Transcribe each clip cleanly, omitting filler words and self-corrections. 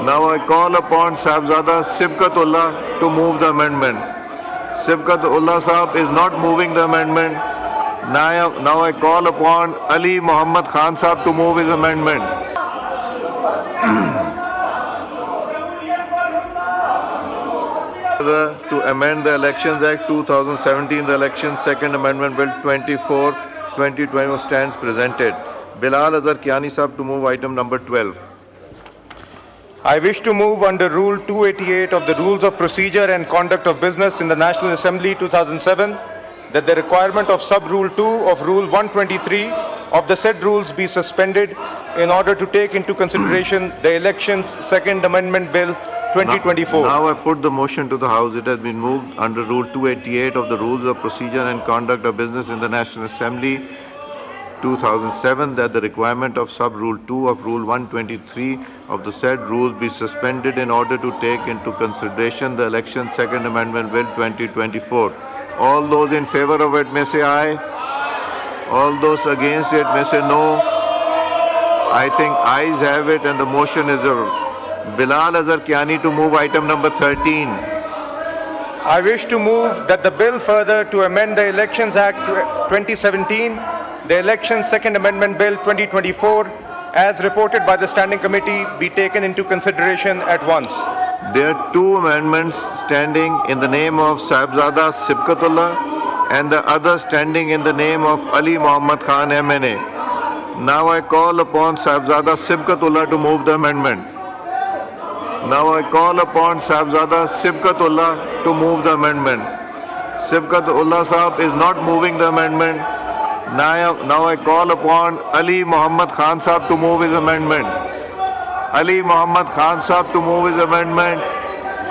Now I call upon Sahibzada Sibkatullah to move the amendment. Sibkatullah Sahib is not moving the amendment. Now I call upon Ali Muhammad Khan Sahib to move his amendment. To amend the Elections Act 2017, the Elections Second Amendment Bill 24, 2020 stands presented. Bilal Azhar Kiani Sahib to move item number 12. I wish to move under Rule 288 of the Rules of Procedure and Conduct of Business in the National Assembly 2007 that the requirement of Sub-Rule 2 of Rule 123 of the said rules be suspended in order to take into consideration the Elections Second Amendment Bill 2024. Now I put the motion to the House. It has been moved under Rule 288 of the Rules of Procedure and Conduct of Business in the National Assembly 2007 that the requirement of Sub-Rule 2 of Rule 123 of the said rules be suspended in order to take into consideration the Election Second Amendment Bill 2024. All those in favor of it may say aye. All those against it may say no. I think ayes have it and the motion is Bilal Azhar Kiani to move item number 13. I wish to move that the bill further to amend the Elections Act 2017, the Elections Second Amendment Bill 2024, as reported by the Standing Committee, be taken into consideration at once. There are two amendments standing in the name of Sahibzada Sibkatullah and the other standing in the name of Ali Muhammad Khan MNA. Now I call upon Sahibzada Sibkatullah to move the amendment. Now I call upon Sahibzada Sibkatullah to move the amendment. Sibkatullah Sahib is not moving the amendment. Now I call upon Ali Muhammad Khan Sahib to move his amendment. Ali Muhammad Khan Sahib to move his amendment.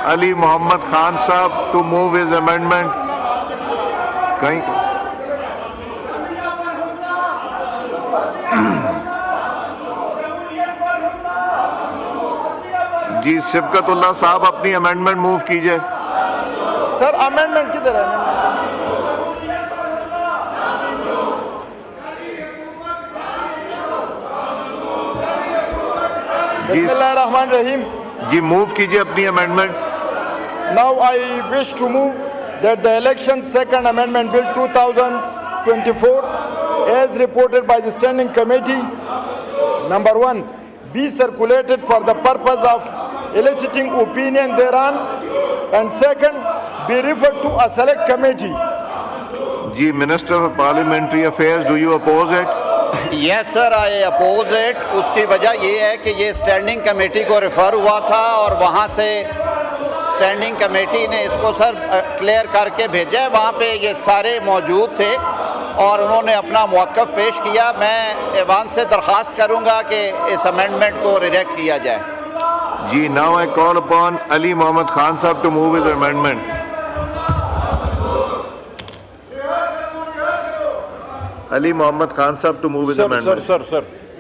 Ali Muhammad Khan Sahib to move his amendment. जी सिबकतुल्लाह साहब अपनी amendment move कीजिए। Sir amendment किधर है? बिस्मिल्लाहिर्रहमानिर्रहीम। जी move कीजिए अपनी amendment. Now I wish to move that the Election Second Amendment Bill 2024, as reported by the Standing Committee, number 1, be circulated for the purpose of eliciting opinion thereon, and second, be referred to a select committee. जी Minister of Parliamentary Affairs, do you oppose it? Yes sir, I oppose it. उसकी वजह ये है कि ये standing committee को refer हुआ था और वहाँ से स्टैंडिंग कमेटी ने इसको सर क्लियर करके भेजा है। वहाँ पे ये सारे मौजूद थे और उन्होंने अपना मौक़िफ़ पेश किया। मैं ऐवान से दरख्वास्त करूँगा कि इस अमेंडमेंट को रिजेक्ट किया जाए। जी now I call upon Ali Muhammad Khan Sahib to move his amendment. Ali Muhammad Khan Sahib to move his amendment. Sir.